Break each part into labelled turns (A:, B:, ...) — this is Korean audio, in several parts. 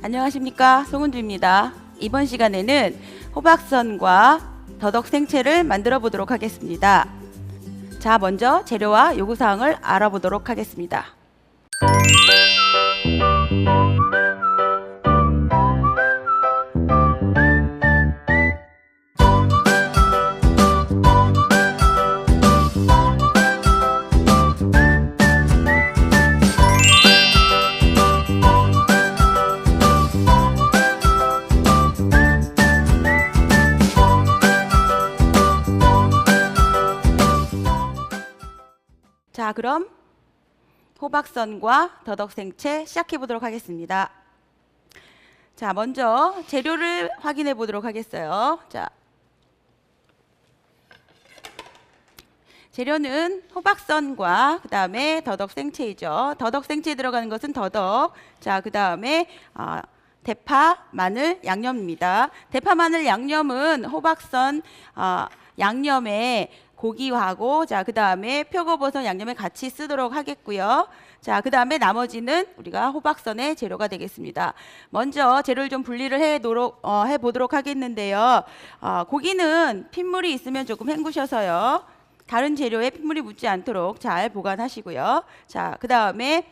A: 안녕하십니까, 송은주입니다. 이번 시간에는 호박선과 더덕 생채를 만들어 보도록 하겠습니다. 자, 먼저 재료와 요구사항을 알아보도록 하겠습니다. 자, 그럼 호박선과 더덕 생채 시작해 보도록 하겠습니다. 자, 먼저 재료를 확인해 보도록 하겠어요. 자, 재료는 호박선과 그 다음에 더덕 생채이죠. 더덕 생채에 들어가는 것은 더덕. 자, 그 다음에 대파, 마늘, 양념입니다. 대파, 마늘, 양념은 호박선 양념에 고기하고, 자, 그 다음에 표고버섯 양념에 같이 쓰도록 하겠고요. 자, 그 다음에 나머지는 우리가 호박선의 재료가 되겠습니다. 먼저 재료를 좀 분리를 해보도록 하겠는데요. 고기는 핏물이 있으면 조금 헹구셔서요. 다른 재료에 핏물이 묻지 않도록 잘 보관하시고요. 자, 그 다음에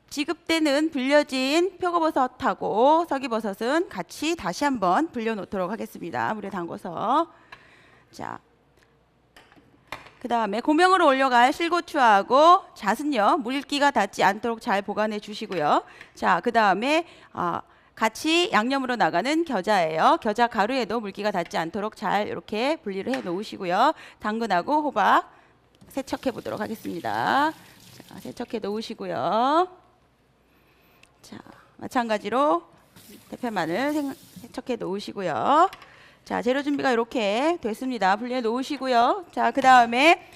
A: 지급되는 불려진 표고버섯하고 서기버섯은 같이 다시 한번 불려 놓도록 하겠습니다. 물에 담궈서. 자, 그 다음에 고명으로 올려갈 실고추하고 잣은요, 물기가 닿지 않도록 잘 보관해 주시고요. 자, 그 다음에 같이 양념으로 나가는 겨자예요. 겨자 가루에도 물기가 닿지 않도록 잘 이렇게 분리를 해 놓으시고요. 당근하고 호박 세척해 보도록 하겠습니다. 자, 세척해 놓으시고요. 자, 마찬가지로 대파, 마늘 세척해 놓으시고요. 자, 재료 준비가 이렇게 됐습니다. 분리해 놓으시고요. 자, 그 다음에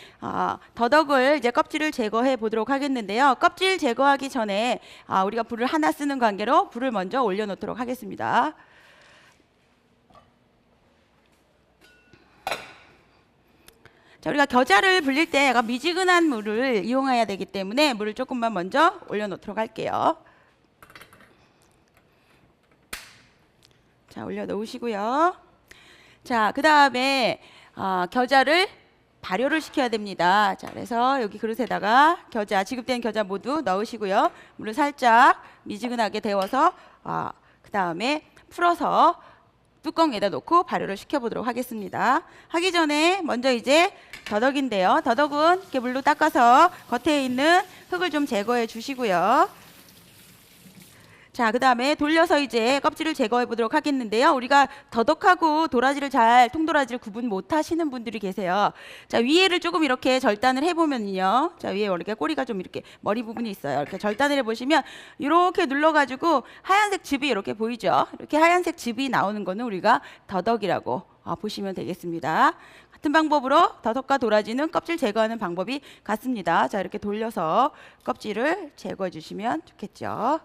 A: 더덕을 이제 껍질을 제거해 보도록 하겠는데요. 껍질 제거하기 전에 우리가 불을 하나 쓰는 관계로 불을 먼저 올려 놓도록 하겠습니다. 자, 우리가 겨자를 불릴 때 약간 미지근한 물을 이용해야 되기 때문에 물을 조금만 먼저 올려 놓도록 할게요. 자, 올려 놓으시고요. 자, 그 다음에 겨자를 발효를 시켜야 됩니다. 자, 그래서 여기 그릇에다가 겨자, 지급된 겨자 모두 넣으시고요. 물을 살짝 미지근하게 데워서 그 다음에 풀어서 뚜껑에다 놓고 발효를 시켜보도록 하겠습니다. 하기 전에 먼저 이제 더덕인데요. 더덕은 이렇게 물로 닦아서 겉에 있는 흙을 좀 제거해 주시고요. 자, 그 다음에 돌려서 이제 껍질을 제거해 보도록 하겠는데요. 우리가 더덕하고 도라지를 통도라지를 구분 못 하시는 분들이 계세요. 자, 위에를 조금 이렇게 절단을 해보면요. 자, 위에 이렇게 꼬리가 좀 이렇게 머리 부분이 있어요. 이렇게 절단을 해보시면 이렇게 눌러가지고 하얀색 즙이 이렇게 보이죠. 이렇게 하얀색 즙이 나오는 거는 우리가 더덕이라고 보시면 되겠습니다. 같은 방법으로 더덕과 도라지는 껍질 제거하는 방법이 같습니다. 자, 이렇게 돌려서 껍질을 제거해 주시면 좋겠죠.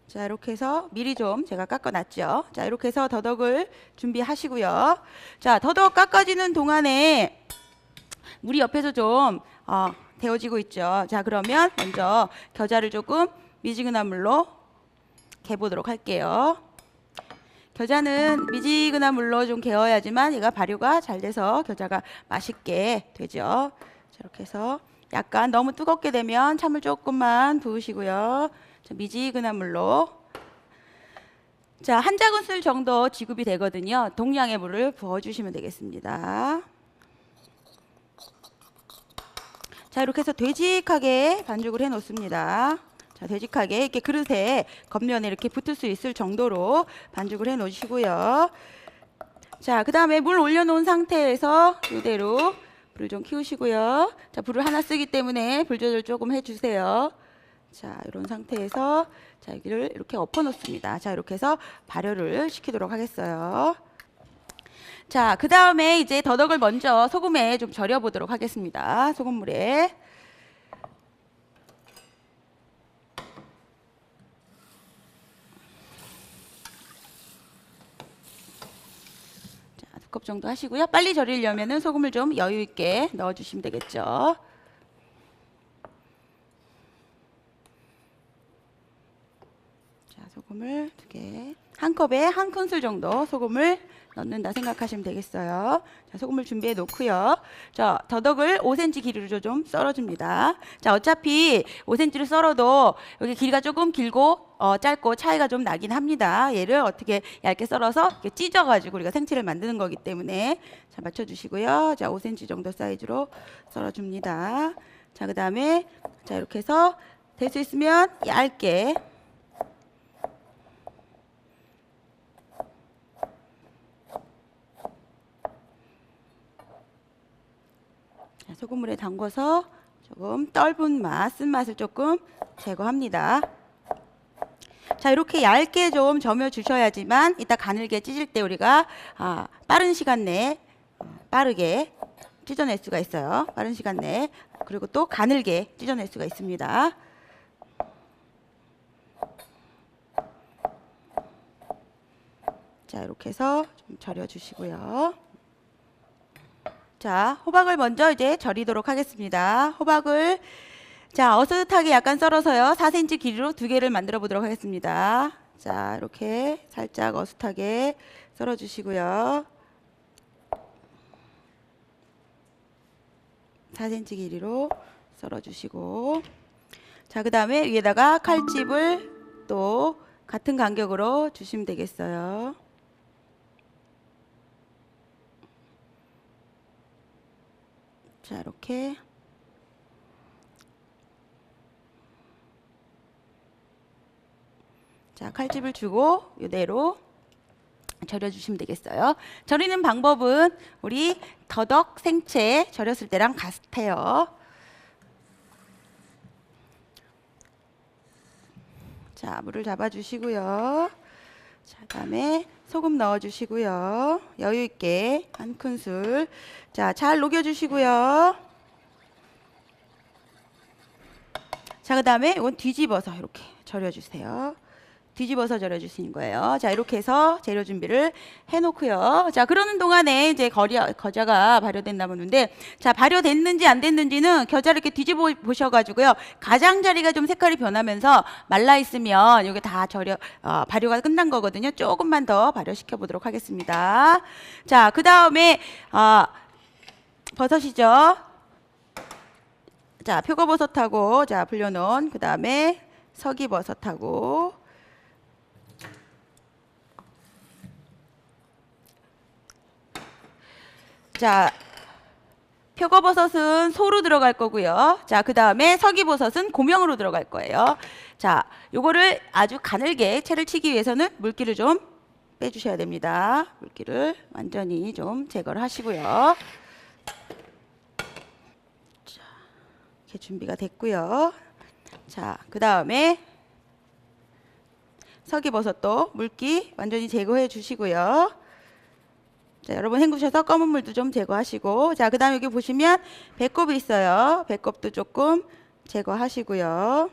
A: 자, 이렇게 해서 미리 좀 제가 깎아놨죠. 자, 이렇게 해서 더덕을 준비하시고요. 자, 더덕 깎아지는 동안에 물이 옆에서 좀 데워지고 있죠. 자, 그러면 먼저 겨자를 조금 미지근한 물로 개보도록 할게요. 겨자는 미지근한 물로 좀 개어야지만 얘가 발효가 잘 돼서 겨자가 맛있게 되죠. 자, 이렇게 해서 약간 너무 뜨겁게 되면 찬물 조금만 부으시고요. 자, 미지근한 물로. 자, 한 작은술 정도 지급이 되거든요. 동량의 물을 부어주시면 되겠습니다. 자, 이렇게 해서 되직하게 반죽을 해 놓습니다. 자, 되직하게 이렇게 그릇에 겉면에 이렇게 붙을 수 있을 정도로 반죽을 해 놓으시고요. 자, 그 다음에 물 올려놓은 상태에서 이대로 불을 좀 키우시고요. 자, 불을 하나 쓰기 때문에 불 조절 조금 해주세요. 자, 이런 상태에서 자, 여기를 이렇게 엎어 놓습니다. 자, 이렇게 해서 발효를 시키도록 하겠어요. 자, 그 다음에 이제 더덕을 먼저 소금에 좀 절여 보도록 하겠습니다. 소금물에. 2컵 정도 하시고요. 빨리 절이려면은 소금을 좀 여유 있게 넣어 주시면 되겠죠. 자, 소금을 2개. 한 컵에 한 큰술 정도 소금을 넣는다 생각하시면 되겠어요. 자, 소금을 준비해 놓고요. 자, 더덕을 5cm 길이로 좀 썰어줍니다. 자, 어차피 5cm를 썰어도 여기 길이가 조금 길고 짧고 차이가 좀 나긴 합니다. 얘를 어떻게 얇게 썰어서 이렇게 찢어가지고 우리가 생채를 만드는 거기 때문에 자, 맞춰주시고요. 자, 5cm 정도 사이즈로 썰어줍니다. 자, 그 다음에 자, 이렇게 해서 될 수 있으면 얇게 소금물에 담궈서 조금 떫은 맛, 쓴맛을 조금 제거합니다. 자, 이렇게 얇게 좀 저며 주셔야지만 이따 가늘게 찢을 때 우리가 빠른 시간 내에 빠르게 찢어낼 수가 있어요. 빠른 시간 내에. 그리고 또 가늘게 찢어낼 수가 있습니다. 자, 이렇게 해서 좀 절여 주시고요. 자, 호박을 먼저 이제 절이도록 하겠습니다. 호박을 자, 어슷하게 약간 썰어서요. 4cm 길이로 2개를 만들어 보도록 하겠습니다. 자, 이렇게 살짝 어슷하게 썰어 주시고요. 4cm 길이로 썰어 주시고 자, 그 다음에 위에다가 칼집을 또 같은 간격으로 주시면 되겠어요. 자, 이렇게 자, 칼집을 주고 이대로 절여주시면 되겠어요. 절이는 방법은 우리 더덕, 생채 절였을 때랑 같아요. 자, 물을 잡아주시고요. 자, 그다음에 소금 넣어주시고요. 여유 있게 한 큰술. 자, 잘 녹여주시고요. 자, 그다음에 이건 뒤집어서 이렇게 절여주세요. 뒤집어서 절여주시는 거예요. 자, 이렇게 해서 재료 준비를 해놓고요. 자, 그러는 동안에 이제 겨자가 발효됐나 보는데, 자, 발효됐는지 안 됐는지는 겨자를 이렇게 뒤집어 보셔가지고요. 가장자리가 좀 색깔이 변하면서 말라 있으면 이게 다 발효가 끝난 거거든요. 조금만 더 발효시켜 보도록 하겠습니다. 자, 그 다음에 버섯이죠. 자, 표고버섯하고 자 불려놓은 그 다음에 서기버섯하고 자, 표고버섯은 소로 들어갈 거고요. 자, 그 다음에 서기버섯은 고명으로 들어갈 거예요. 자, 요거를 아주 가늘게 채를 치기 위해서는 물기를 좀 빼주셔야 됩니다. 물기를 완전히 좀 제거를 하시고요. 자, 이렇게 준비가 됐고요. 자, 그 다음에 서기버섯도 물기 완전히 제거해 주시고요. 자, 여러분 헹구셔서 검은 물도 좀 제거하시고 자, 그 다음에 여기 보시면 배꼽이 있어요. 배꼽도 조금 제거하시고요.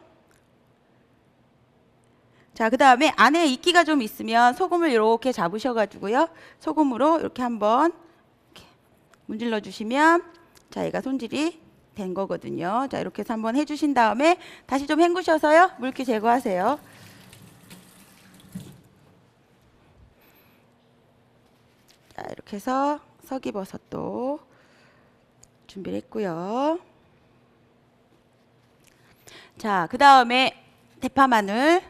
A: 자, 그 다음에 안에 이끼가 좀 있으면 소금을 이렇게 잡으셔가지고요. 소금으로 이렇게 한번 이렇게 문질러 주시면 자, 얘가 손질이 된 거거든요. 자, 이렇게 해서 한번 해주신 다음에 다시 좀 헹구셔서요. 물기 제거하세요. 자, 이렇게 해서 서기버섯도 준비를 했고요. 자, 그 다음에 대파 마늘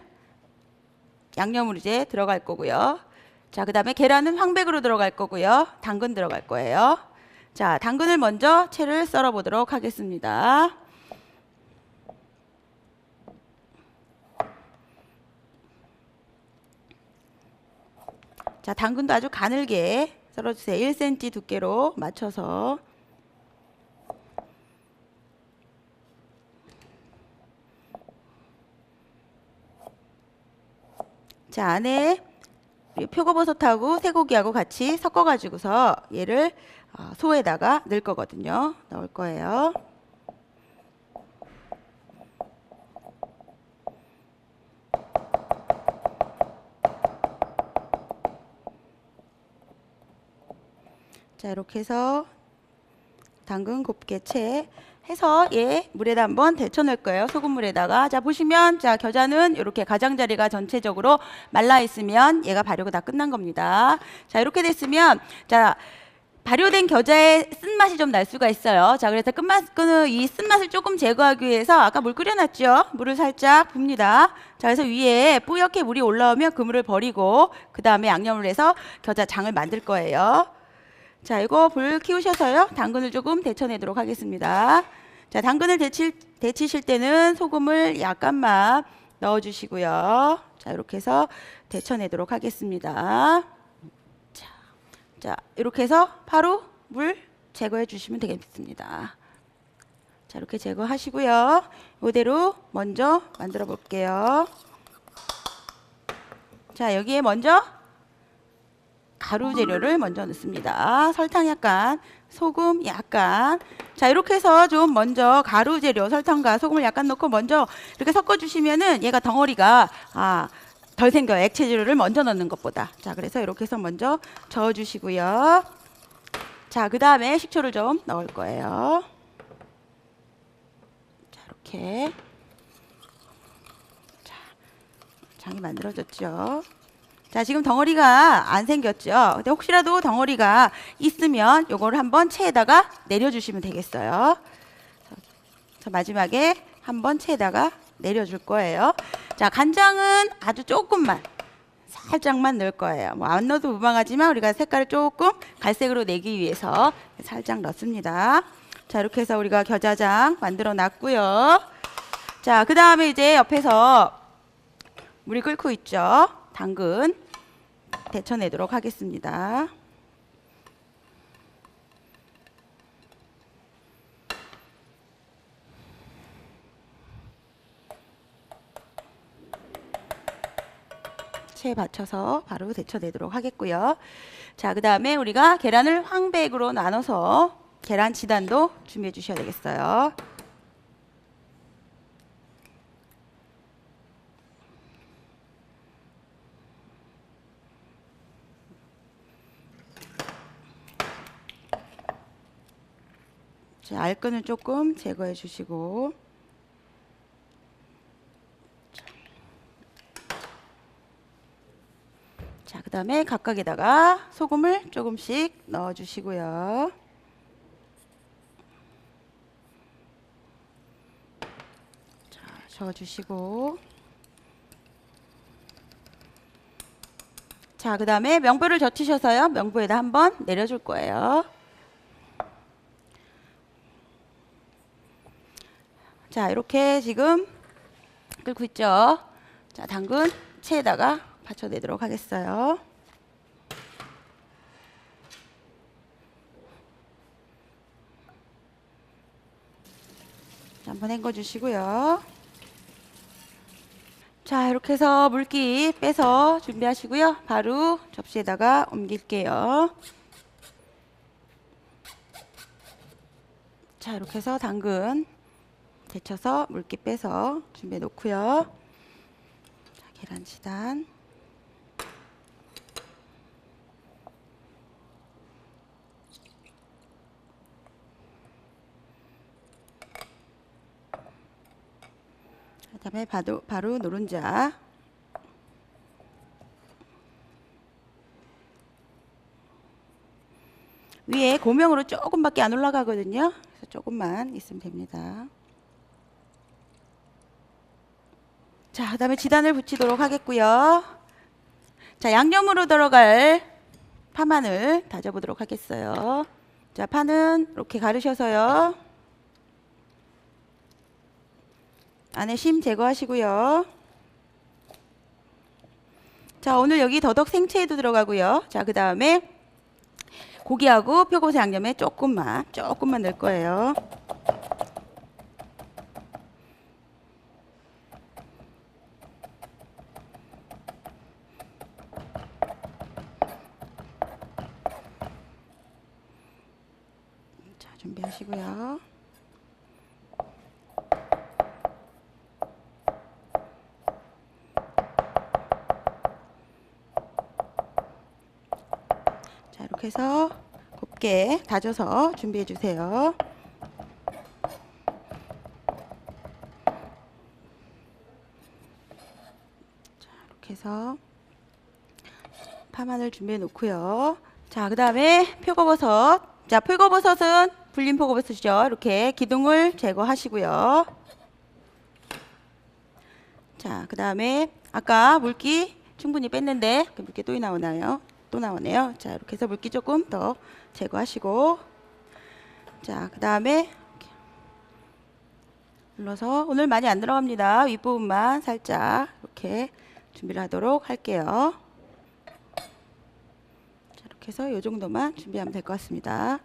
A: 양념으로 이제 들어갈 거고요. 자, 그 다음에 계란은 황백으로 들어갈 거고요. 당근 들어갈 거예요. 자, 당근을 먼저 채를 썰어 보도록 하겠습니다. 자, 당근도 아주 가늘게 썰어주세요. 1cm 두께로 맞춰서. 자, 안에 표고버섯하고 쇠고기하고 같이 섞어가지고서 얘를 소에다가 넣을 거거든요. 넣을 거예요. 자, 이렇게 해서 당근 곱게 채 해서 물에다 한번 데쳐 넣을 거예요. 소금물에다가. 자, 보시면 자, 겨자는 이렇게 가장자리가 전체적으로 말라 있으면 얘가 발효가 다 끝난 겁니다. 자, 이렇게 됐으면 자, 발효된 겨자의 쓴맛이 좀 날 수가 있어요. 자, 그래서 이 쓴맛을 조금 제거하기 위해서 아까 물 끓여놨죠? 물을 살짝 붓니다. 자, 그래서 위에 뿌옇게 물이 올라오면 그 물을 버리고 그 다음에 양념을 해서 겨자장을 만들 거예요. 자, 이거 불 키우셔서요. 당근을 조금 데쳐내도록 하겠습니다. 자, 당근을 데치실 때는 소금을 약간만 넣어주시고요. 자, 이렇게 해서 데쳐내도록 하겠습니다. 자, 이렇게 해서 바로 물 제거해 주시면 되겠습니다. 자, 이렇게 제거하시고요. 이대로 먼저 만들어 볼게요. 자, 여기에 먼저 가루 재료를 먼저 넣습니다. 설탕 약간, 소금 약간. 자, 이렇게 해서 좀 먼저 가루 재료, 설탕과 소금을 약간 넣고 먼저 이렇게 섞어 주시면은 얘가 덩어리가 덜 생겨요. 액체 재료를 먼저 넣는 것보다. 자, 그래서 이렇게 해서 먼저 저어 주시고요. 자, 그 다음에 식초를 좀 넣을 거예요. 자, 이렇게. 자, 장이 만들어졌죠. 자, 지금 덩어리가 안 생겼죠. 근데 혹시라도 덩어리가 있으면 요거를 한번 체에다가 내려주시면 되겠어요. 자, 마지막에 한번 체에다가 내려줄 거예요. 자, 간장은 아주 조금만, 살짝만 넣을 거예요. 뭐 안 넣어도 무방하지만 우리가 색깔을 조금 갈색으로 내기 위해서 살짝 넣습니다. 자, 이렇게 해서 우리가 겨자장 만들어 놨고요. 자, 그 다음에 이제 옆에서 물이 끓고 있죠. 당근 데쳐내도록 하겠습니다. 체에 받쳐서 바로 데쳐내도록 하겠고요. 자, 그 다음에 우리가 계란을 황백으로 나눠서 계란 지단도 준비해 주셔야 되겠어요. 자, 알끈을 조금 제거해 주시고, 자, 그 다음에 각각에다가 소금을 조금씩 넣어 주시고요. 자, 저어 주시고, 자, 그 다음에 명부를 젖히셔서요. 명부에다 한번 내려줄 거예요. 자, 이렇게 지금 끓고 있죠. 자, 당근 체에다가 받쳐내도록 하겠어요. 자, 한번 헹궈 주시고요. 자, 이렇게 해서 물기 빼서 준비하시고요. 바로 접시에다가 옮길게요. 자, 이렇게 해서 당근 데쳐서 물기 빼서 준비해 놓고요. 자, 계란치단. 그 다음에 바로 노른자. 위에 고명으로 조금밖에 안 올라가거든요. 그래서 조금만 있으면 됩니다. 자, 그 다음에 지단을 붙이도록 하겠고요. 자, 양념으로 들어갈 파마늘 다져보도록 하겠어요. 자, 파는 이렇게 가르셔서요. 안에 심 제거하시고요. 자, 오늘 여기 더덕 생채에도 들어가고요. 자, 그 다음에 고기하고 표고버섯 양념에 조금만 넣을 거예요. 자, 준비하시고요. 자, 이렇게 해서 곱게 다져서 준비해 주세요. 자, 이렇게 해서 파마늘 준비해 놓고요. 자, 그 다음에 표고버섯. 자, 표고버섯은 불린 표고버섯이죠. 이렇게 기둥을 제거하시고요. 자, 그 다음에 아까 물기 충분히 뺐는데 그 물기 또 나오나요? 또 나오네요. 자, 이렇게 해서 물기 조금 더 제거하시고, 자, 그 다음에 눌러서, 오늘 많이 안 들어갑니다. 윗부분만 살짝 이렇게 준비를 하도록 할게요. 자, 이렇게 해서 이 정도만 준비하면 될 것 같습니다.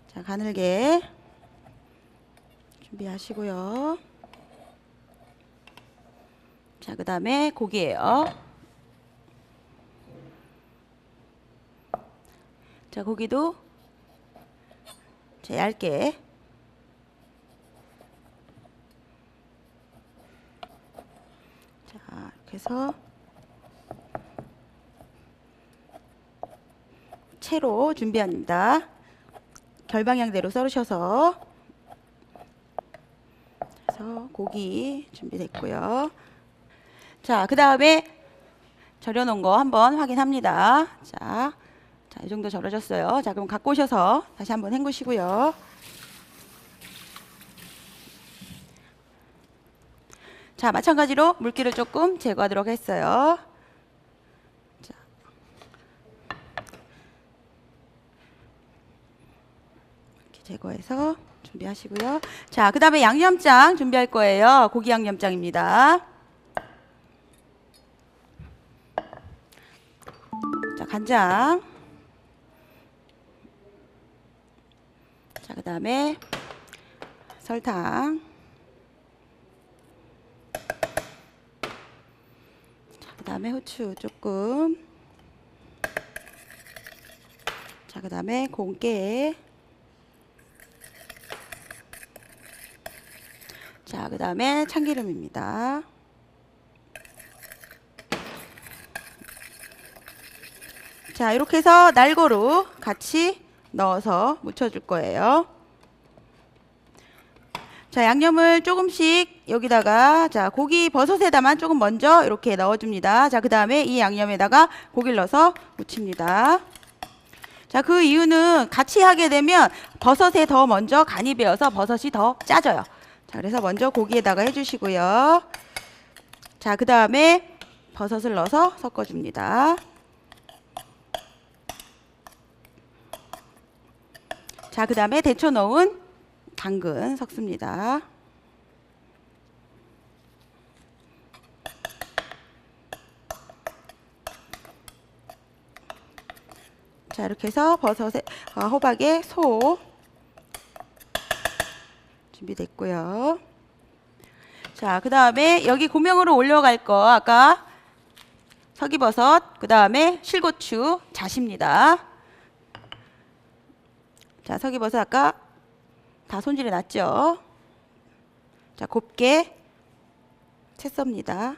A: 자, 가늘게 준비하시고요. 자, 그 다음에 고기예요. 자, 고기도 얇게. 자, 이렇게 해서 채로 준비합니다. 결방향대로 썰으셔서. 그래서 고기 준비됐고요. 자, 그 다음에 절여놓은 거 한번 확인합니다. 자, 이 정도 절여졌어요. 자, 그럼 갖고 오셔서 다시 한번 헹구시고요. 자, 마찬가지로 물기를 조금 제거하도록 했어요. 자, 이렇게 제거해서 준비하시고요. 자, 그 다음에 양념장 준비할 거예요. 고기 양념장입니다. 자, 간장. 자, 그 다음에 설탕. 자, 그 다음에 후추 조금. 자, 그 다음에 공깨. 자, 그 다음에 참기름입니다. 자, 이렇게 해서 날고루 같이 넣어서 묻혀줄 거예요. 자, 양념을 조금씩 여기다가, 자, 고기 버섯에다만 조금 먼저 이렇게 넣어줍니다. 자, 그 다음에 이 양념에다가 고기를 넣어서 묻힙니다. 자, 그 이유는 같이 하게 되면 버섯에 더 먼저 간이 배어서 버섯이 더 짜져요. 자, 그래서 먼저 고기에다가 해주시고요. 자, 그 다음에 버섯을 넣어서 섞어줍니다. 자, 그 다음에 데쳐 놓은 당근 섞습니다. 자, 이렇게 해서 버섯에, 호박에 소 준비됐고요. 자, 그 다음에 여기 고명으로 올려갈 거 아까 서기버섯, 그 다음에 실고추, 잣입니다. 자, 서기버섯 아까 다 손질해 놨죠. 자, 곱게 채 썹니다.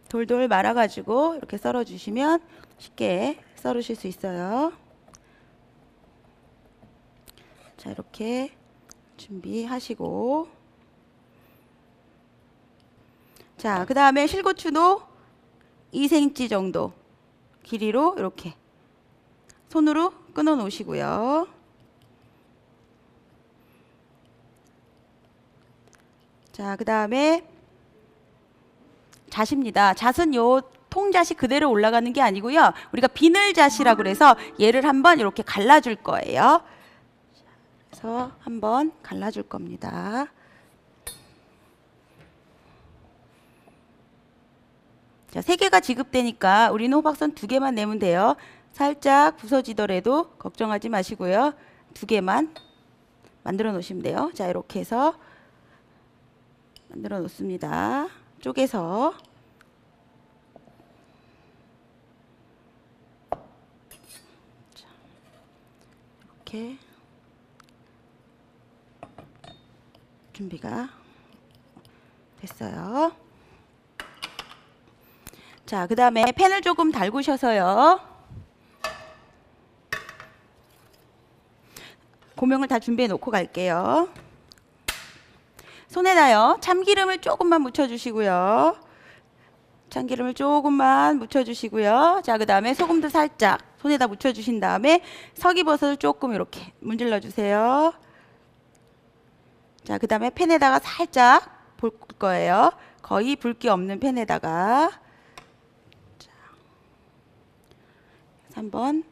A: 돌돌 말아가지고 이렇게 썰어주시면 쉽게 썰으실 수 있어요. 자, 이렇게 준비하시고, 자, 그 다음에 실고추도 2cm 정도 길이로 이렇게 손으로 끊어 놓으시고요. 자, 그 다음에 잣입니다. 잣은 요 통잣이 그대로 올라가는 게 아니고요. 우리가 비늘잣이라고 그래서 얘를 한번 이렇게 갈라줄 거예요. 그래서 한번 갈라줄 겁니다. 자, 3개가 지급되니까 우리는 호박선 2개만 내면 돼요. 살짝 부서지더라도 걱정하지 마시고요. 2개만 만들어 놓으시면 돼요. 자, 이렇게 해서 만들어 놓습니다. 쪼개서. 자, 이렇게 준비가 됐어요. 자, 그 다음에 팬을 조금 달구셔서요. 고명을 다 준비해 놓고 갈게요. 손에다요, 참기름을 조금만 묻혀주시고요. 참기름을 조금만 묻혀주시고요. 자, 그 다음에 소금도 살짝 손에다 묻혀주신 다음에 석이버섯을 조금 이렇게 문질러 주세요. 자, 그 다음에 팬에다가 살짝 볼 거예요. 거의 붉기 없는 팬에다가. 자, 한번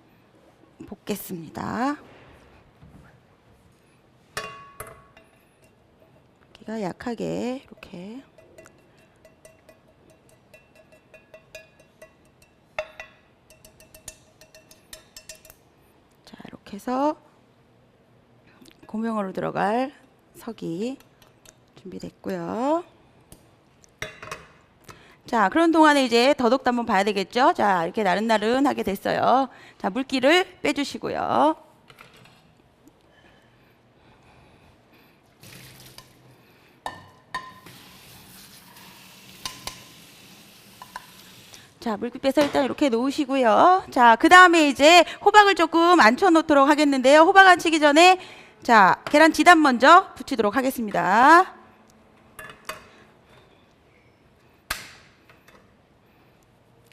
A: 볶겠습니다. 기가 약하게 이렇게. 자, 이렇게 해서 고명으로 들어갈 석이 준비됐고요. 자, 그런 동안에 이제 더덕도 한번 봐야 되겠죠? 자, 이렇게 나른나른하게 됐어요. 자, 물기를 빼주시고요. 자, 물기 빼서 일단 이렇게 놓으시고요. 자, 그 다음에 이제 호박을 조금 앉혀 놓도록 하겠는데요. 호박 앉히기 전에 자, 계란 지단 먼저 붙이도록 하겠습니다.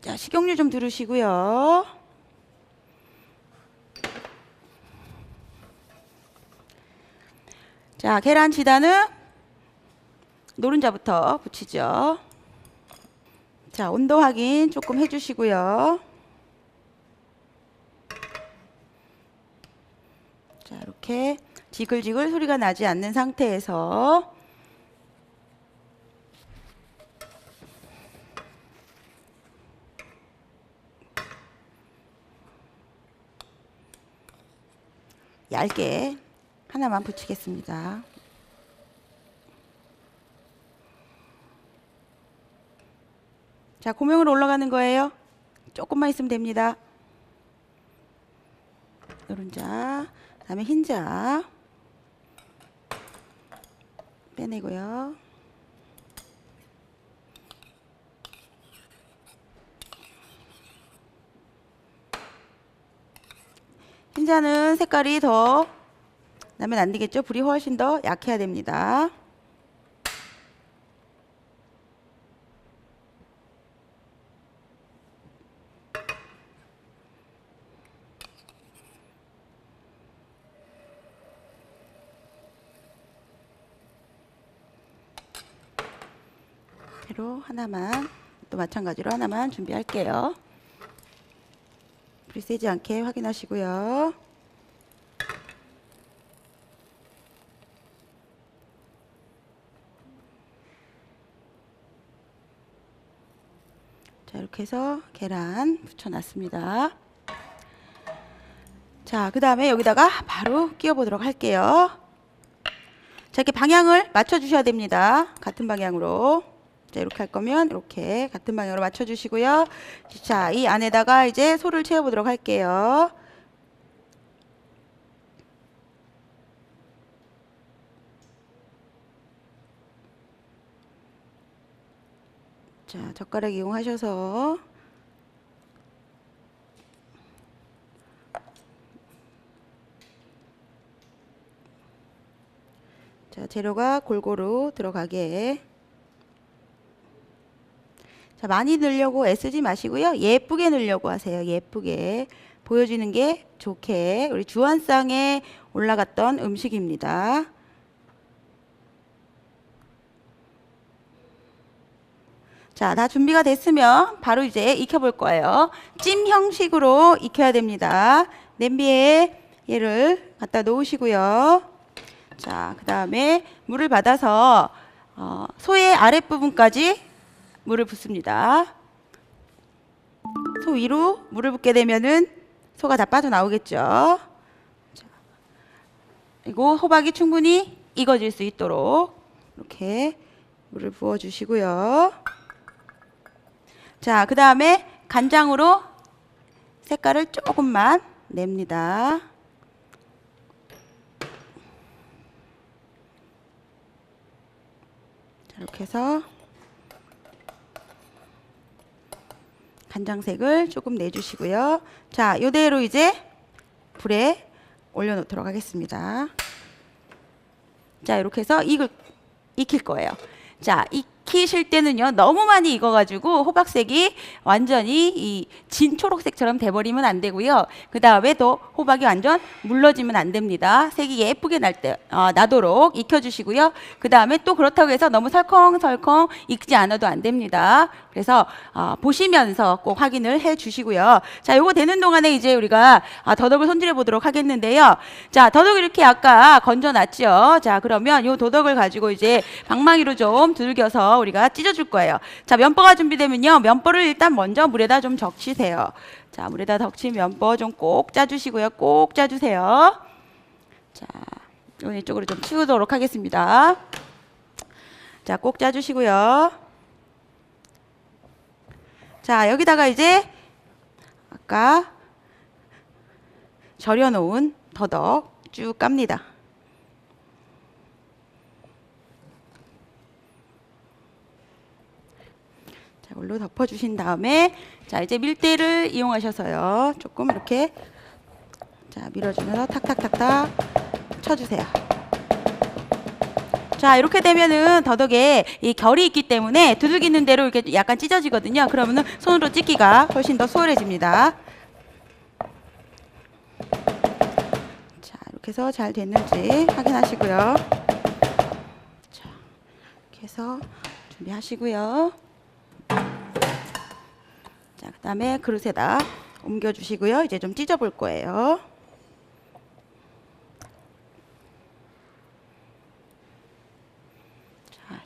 A: 자, 식용유 좀 두르시고요. 자, 계란 지단은 노른자부터 붙이죠. 자, 온도 확인 조금 해주시고요. 자, 이렇게 지글지글 소리가 나지 않는 상태에서 얇게 하나만 붙이겠습니다. 자, 고명으로 올라가는 거예요. 조금만 있으면 됩니다. 노른자, 그다음에 흰자 빼내고요. 흰자는 색깔이 더 나면 안 되겠죠? 불이 훨씬 더 약해야 됩니다. 로 하나만 또 마찬가지로 하나만 준비할게요. 불이 세지 않게 확인하시고요. 자, 이렇게 해서 계란 붙여놨습니다. 자, 그 다음에 여기다가 바로 끼워 보도록 할게요. 자, 이렇게 방향을 맞춰 주셔야 됩니다. 같은 방향으로. 자, 이렇게 할 거면 이렇게 같은 방향으로 맞춰 주시고요. 자, 이 안에다가 이제 소를 채워 보도록 할게요. 자, 젓가락 이용하셔서 자, 재료가 골고루 들어가게. 자, 많이 넣으려고 애쓰지 마시고요. 예쁘게 넣으려고 하세요. 예쁘게 보여지는 게 좋게. 우리 주한상에 올라갔던 음식입니다. 자, 다 준비가 됐으면 바로 이제 익혀볼 거예요. 찜 형식으로 익혀야 됩니다. 냄비에 얘를 갖다 놓으시고요. 자, 그 다음에 물을 받아서 소의 아랫부분까지 물을 붓습니다. 소 위로 물을 붓게 되면은 소가 다 빠져나오겠죠. 자, 그리고 호박이 충분히 익어질 수 있도록 이렇게 물을 부어 주시고요. 자, 그 다음에 간장으로 색깔을 조금만 냅니다. 자, 이렇게 해서 간장색을 조금 내주시고요. 자, 이대로 이제 불에 올려놓도록 하겠습니다. 자, 이렇게 해서 익힐 거예요. 자, 익히실 때는요, 너무 많이 익어가지고 호박색이 완전히 이 진 초록색처럼 돼버리면 안 되고요. 그 다음에 또 호박이 완전 물러지면 안 됩니다. 색이 예쁘게 나도록 익혀주시고요. 그 다음에 또 그렇다고 해서 너무 설컹설컹 익지 않아도 안 됩니다. 그래서 보시면서 꼭 확인을 해 주시고요. 자, 요거 되는 동안에 이제 우리가 더덕을 손질해 보도록 하겠는데요. 자, 더덕 이렇게 아까 건져놨죠. 자, 그러면 요 더덕을 가지고 이제 방망이로 좀 두들겨서 우리가 찢어줄 거예요. 자, 면보가 준비되면요, 면보를 일단 먼저 물에다 좀 적시세요. 자, 물에다 적신 면보 좀 꼭 짜주시고요. 꼭 짜주세요. 자, 이쪽으로 좀 치우도록 하겠습니다. 자, 꼭 짜주시고요. 자, 여기다가 이제 아까 절여놓은 더덕 쭉 깝니다. 자, 이걸로 덮어주신 다음에 자, 이제 밀대를 이용하셔서요, 조금 이렇게 자, 밀어주면서 탁탁탁탁 쳐주세요. 자, 이렇게 되면은 더덕에 이 결이 있기 때문에 두들기는 대로 이렇게 약간 찢어지거든요. 그러면은 손으로 찢기가 훨씬 더 수월해집니다. 자, 이렇게 해서 잘 됐는지 확인하시고요. 자, 이렇게 해서 준비하시고요. 자, 그 다음에 그릇에다 옮겨주시고요. 이제 좀 찢어 볼 거예요.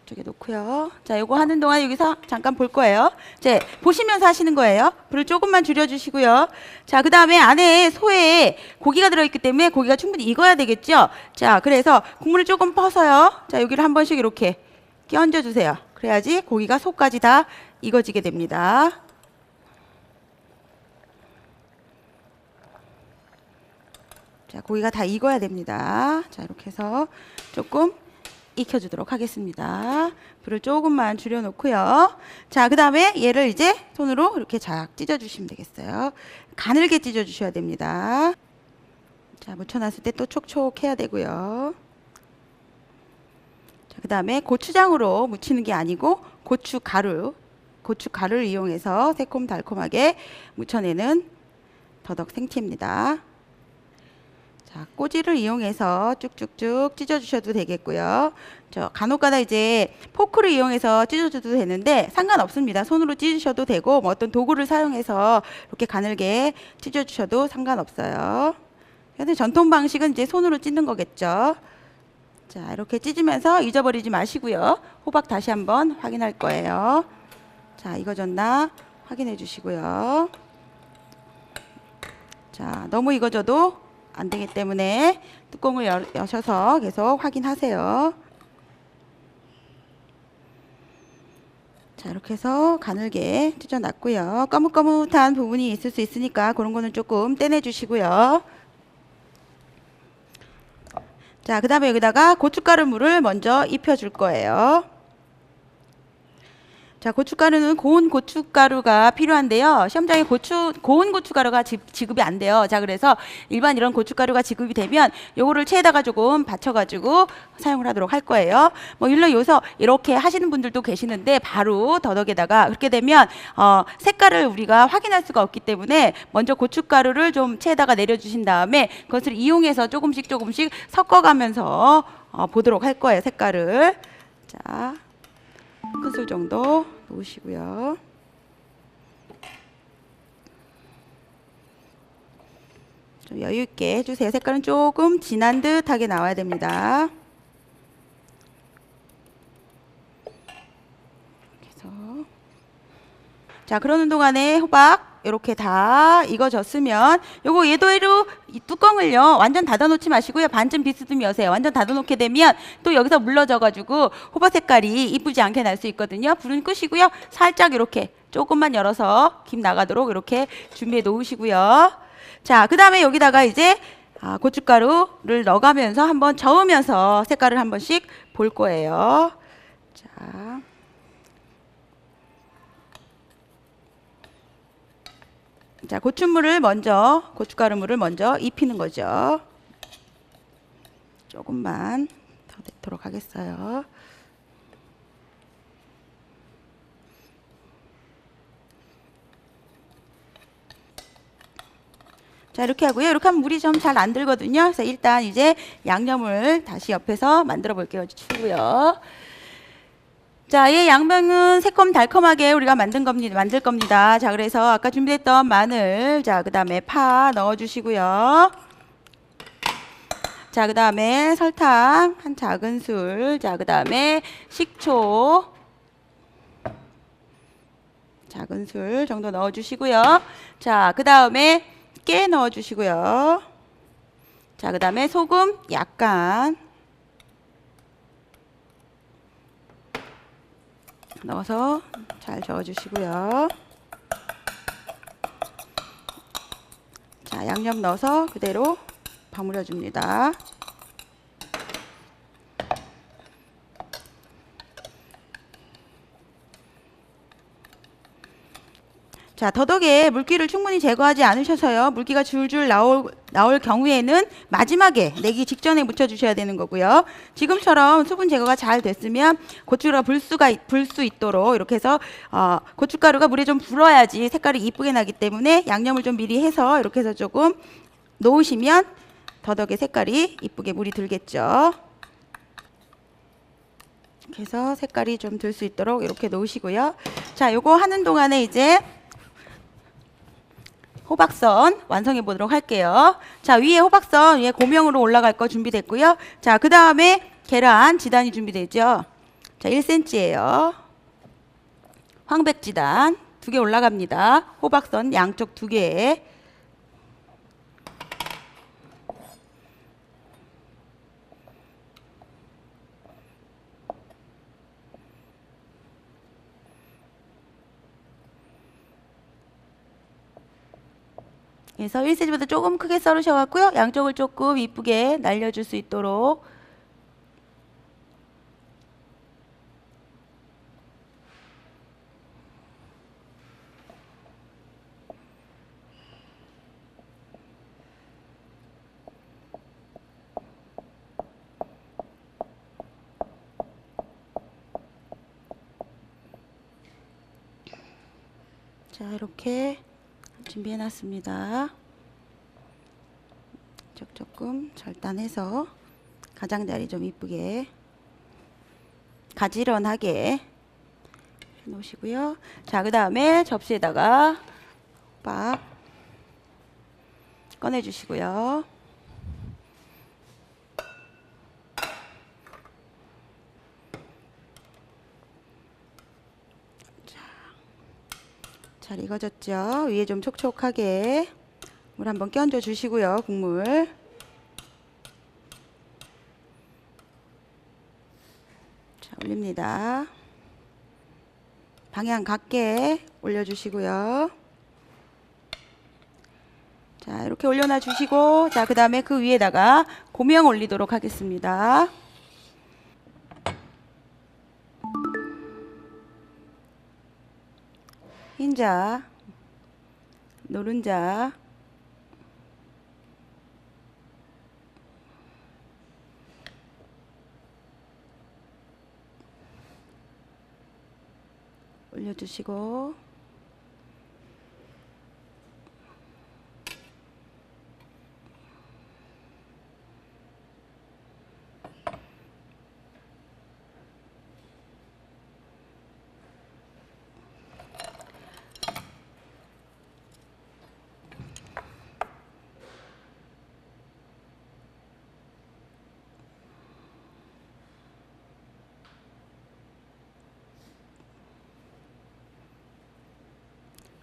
A: 이쪽에 놓고요. 자, 요거 하는 동안 여기서 잠깐 볼 거예요. 이제 보시면서 하시는 거예요. 불을 조금만 줄여주시고요. 자, 그 다음에 안에 소에 고기가 들어있기 때문에 고기가 충분히 익어야 되겠죠. 자, 그래서 국물을 조금 퍼서요. 자, 여기를 한 번씩 이렇게 끼얹어 주세요. 그래야지 고기가 속까지 다 익어지게 됩니다. 자, 고기가 다 익어야 됩니다. 자, 이렇게 해서 조금 익혀주도록 하겠습니다. 불을 조금만 줄여놓고요. 자, 그 다음에 얘를 이제 손으로 이렇게 잘 찢어주시면 되겠어요. 가늘게 찢어주셔야 됩니다. 자, 묻혀놨을 때 또 촉촉해야 되고요. 자, 그 다음에 고추장으로 무치는 게 아니고 고춧가루를 이용해서 새콤달콤하게 무쳐내는 더덕 생채입니다. 자, 꼬지를 이용해서 쭉쭉쭉 찢어주셔도 되겠고요. 저 간혹가다 이제 포크를 이용해서 찢어줘도 되는데 상관없습니다. 손으로 찢으셔도 되고 뭐 어떤 도구를 사용해서 이렇게 가늘게 찢어주셔도 상관없어요. 근데 전통 방식은 이제 손으로 찢는 거겠죠. 자, 이렇게 찢으면서 잊어버리지 마시고요. 호박 다시 한번 확인할 거예요. 자, 익어졌나 확인해 주시고요. 자, 너무 익어져도 안 되기 때문에 뚜껑을 여셔서 계속 확인하세요. 자, 이렇게 해서 가늘게 찢어놨고요. 거뭇거뭇한 부분이 있을 수 있으니까 그런 거는 조금 떼내 주시고요. 자, 그 다음에 여기다가 고춧가루 물을 먼저 입혀줄 거예요. 자, 고춧가루는 고운 고춧가루가 필요한데요. 시험장에 고운 고춧가루가 지급이 안 돼요. 자, 그래서 일반 이런 고춧가루가 지급이 되면 요거를 체에다가 조금 받쳐가지고 사용을 하도록 할 거예요. 뭐 일로 요서 이렇게 하시는 분들도 계시는데 바로 더덕에다가 그렇게 되면 색깔을 우리가 확인할 수가 없기 때문에 먼저 고춧가루를 좀 체에다가 내려주신 다음에 그것을 이용해서 조금씩 섞어가면서 보도록 할 거예요. 색깔을. 자, 한 큰술 정도 놓으시고요. 좀 여유 있게 해주세요. 색깔은 조금 진한 듯하게 나와야 됩니다. 그래서 자, 그러는 동안에 호박 이렇게 다 익어졌으면 요거 얘도로 이 뚜껑을요 완전 닫아놓지 마시고요, 반쯤 비스듬히 여세요. 완전 닫아놓게 되면 또 여기서 물러져 가지고 호박 색깔이 이쁘지 않게 날 수 있거든요. 불은 끄시고요, 살짝 이렇게 조금만 열어서 김 나가도록 이렇게 준비해 놓으시고요. 자, 그 다음에 여기다가 이제 고춧가루를 넣어가면서 한번 저으면서 색깔을 한 번씩 볼 거예요. 자, 자, 고춧가루물을 먼저 입히는 거죠. 조금만 더 넣도록 하겠어요. 자, 이렇게 하고요. 이렇게 하면 물이 좀 잘 안 들거든요. 그래서 일단 이제 양념을 다시 옆에서 만들어 볼게요. 추고요. 자, 이 양배는 새콤달콤하게 우리가 만들 겁니다. 자, 그래서 아까 준비했던 마늘, 자, 그 다음에 파 넣어주시고요. 자, 그 다음에 설탕 한 작은술, 자, 그 다음에 식초 작은술 정도 넣어주시고요. 자, 그 다음에 깨 넣어주시고요. 자, 그 다음에 소금 약간 넣어서 잘 저어주시고요. 자, 양념 넣어서 그대로 버무려 줍니다. 자, 더덕에 물기를 충분히 제거하지 않으셔서요. 물기가 줄줄 나올 경우에는 마지막에 내기 직전에 묻혀주셔야 되는 거고요. 지금처럼 수분 제거가 잘 됐으면 고춧가루가 불 수 있도록 이렇게 해서 고춧가루가 물에 좀 불어야지 색깔이 이쁘게 나기 때문에 양념을 좀 미리 해서 이렇게 해서 조금 놓으시면 더덕의 색깔이 이쁘게 물이 들겠죠. 이렇게 해서 색깔이 좀 들 수 있도록 이렇게 놓으시고요. 자, 요거 하는 동안에 이제 호박선 완성해 보도록 할게요. 자, 위에 호박선 위에 고명으로 올라갈 거 준비됐고요. 자, 그 다음에 계란 지단이 준비되죠. 자, 1cm예요. 황백 지단 2개 올라갑니다. 호박선 양쪽 2개. 그래서 1cm보다 조금 크게 썰으셔갖고요. 양쪽을 조금 이쁘게 날려줄 수 있도록. 자, 이렇게 준비해 놨습니다. 조금 절단해서 가장자리 좀 이쁘게 가지런하게 놓으시고요. 자, 그 다음에 접시에다가 호박 꺼내 주시고요. 잘 익어졌죠? 위에 좀 촉촉하게 물 한번 끼얹어 주시고요. 국물. 자, 올립니다. 방향 같게 올려주시고요. 자, 이렇게 올려놔 주시고, 자, 그 다음에 그 위에다가 고명 올리도록 하겠습니다. 흰자, 노른자, 올려주시고,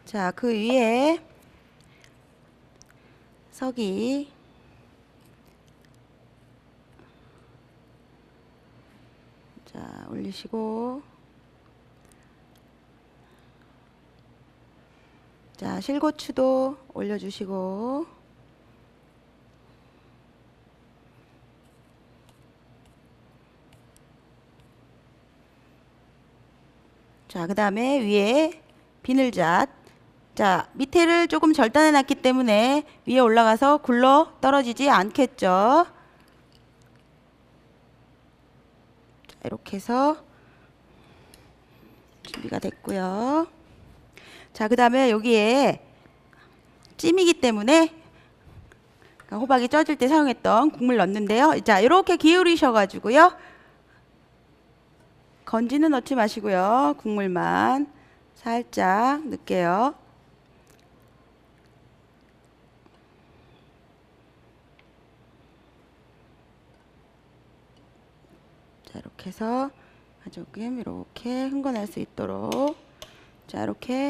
A: 자, 그 위에 석이 자, 올리시고, 자, 실고추도 올려주시고, 자, 그 다음에 위에 비늘잣 자, 밑에를 조금 절단해 놨기 때문에 위에 올라가서 굴러 떨어지지 않겠죠. 자, 이렇게 해서 준비가 됐고요. 자, 그 다음에 여기에 찜이기 때문에 호박이 쪄질 때 사용했던 국물 넣는데요. 자, 이렇게 기울이셔 가지고요. 건지는 넣지 마시고요. 국물만 살짝 넣을게요. 자, 이렇게 해서 조금 이렇게 흥건할 수 있도록 자, 이렇게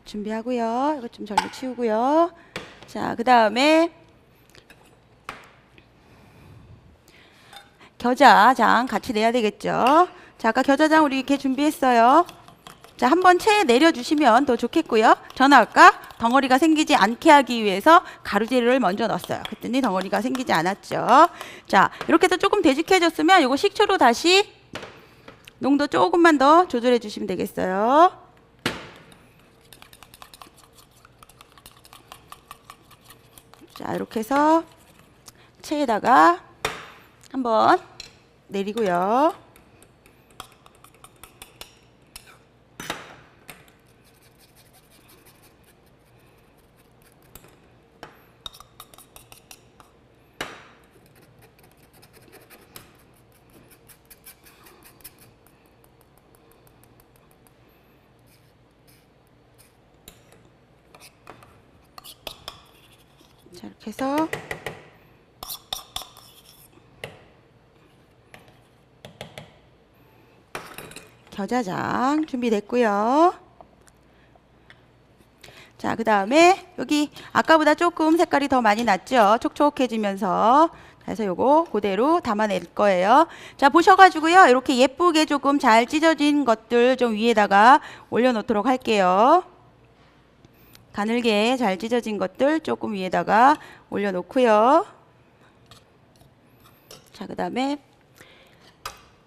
A: 준비하고요. 이거 좀 절로 치우고요. 자, 그 다음에 겨자장 같이 내야 되겠죠. 자, 아까 겨자장 우리 이렇게 준비했어요. 자, 한번 체에 내려주시면 더 좋겠고요. 저는 아까 덩어리가 생기지 않게 하기 위해서 가루재료를 먼저 넣었어요. 그랬더니 덩어리가 생기지 않았죠. 자, 이렇게 해서 조금 되직해졌으면 이거 식초로 다시 농도 조금만 더 조절해 주시면 되겠어요. 자, 이렇게 해서 체에다가 한번 내리고요. 자, 이렇게 해서 겨자장 준비됐고요. 자, 그 다음에 여기 아까보다 조금 색깔이 더 많이 났죠. 촉촉해지면서. 그래서 요거 그대로 담아낼 거예요. 자, 보셔가지고요. 이렇게 예쁘게 조금 잘 찢어진 것들 좀 위에다가 올려놓도록 할게요. 가늘게 잘 찢어진 것들 조금 위에다가 올려놓고요. 자, 그 다음에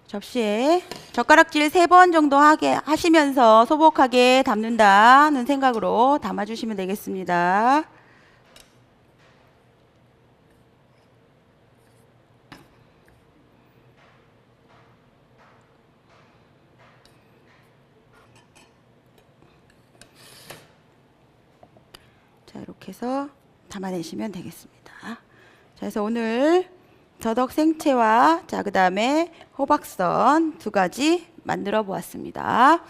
A: 접시에 젓가락질 3번 정도 하시면서 소복하게 담는다는 생각으로 담아주시면 되겠습니다. 자, 이렇게 해서 담아내시면 되겠습니다. 자, 그래서 오늘 더덕 생채와 자, 그 다음에 호박선 2가지 만들어 보았습니다.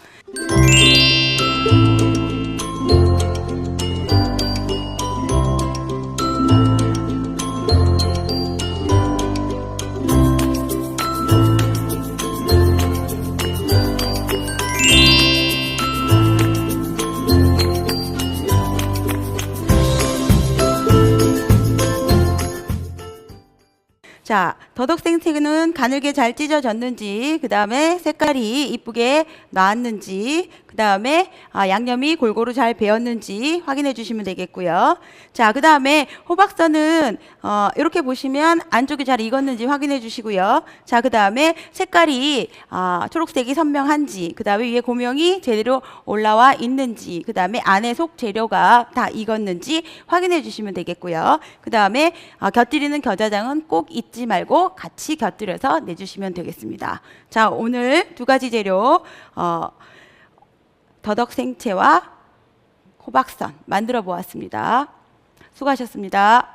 A: 자, 더덕 생채는 가늘게 잘 찢어졌는지, 그 다음에 색깔이 이쁘게 나왔는지, 그 다음에 양념이 골고루 잘 배었는지 확인해 주시면 되겠고요. 자, 그 다음에 호박선은 이렇게 보시면 안쪽이 잘 익었는지 확인해 주시고요. 자, 그 다음에 색깔이 초록색이 선명한지, 그 다음에 위에 고명이 제대로 올라와 있는지, 그 다음에 안에 속 재료가 다 익었는지 확인해 주시면 되겠고요. 그 다음에 곁들이는 겨자장은 꼭 잊지 말고 같이 곁들여서 내주시면 되겠습니다. 자, 오늘 2가지 재료 더덕 생채와 호박선 만들어 보았습니다. 수고하셨습니다.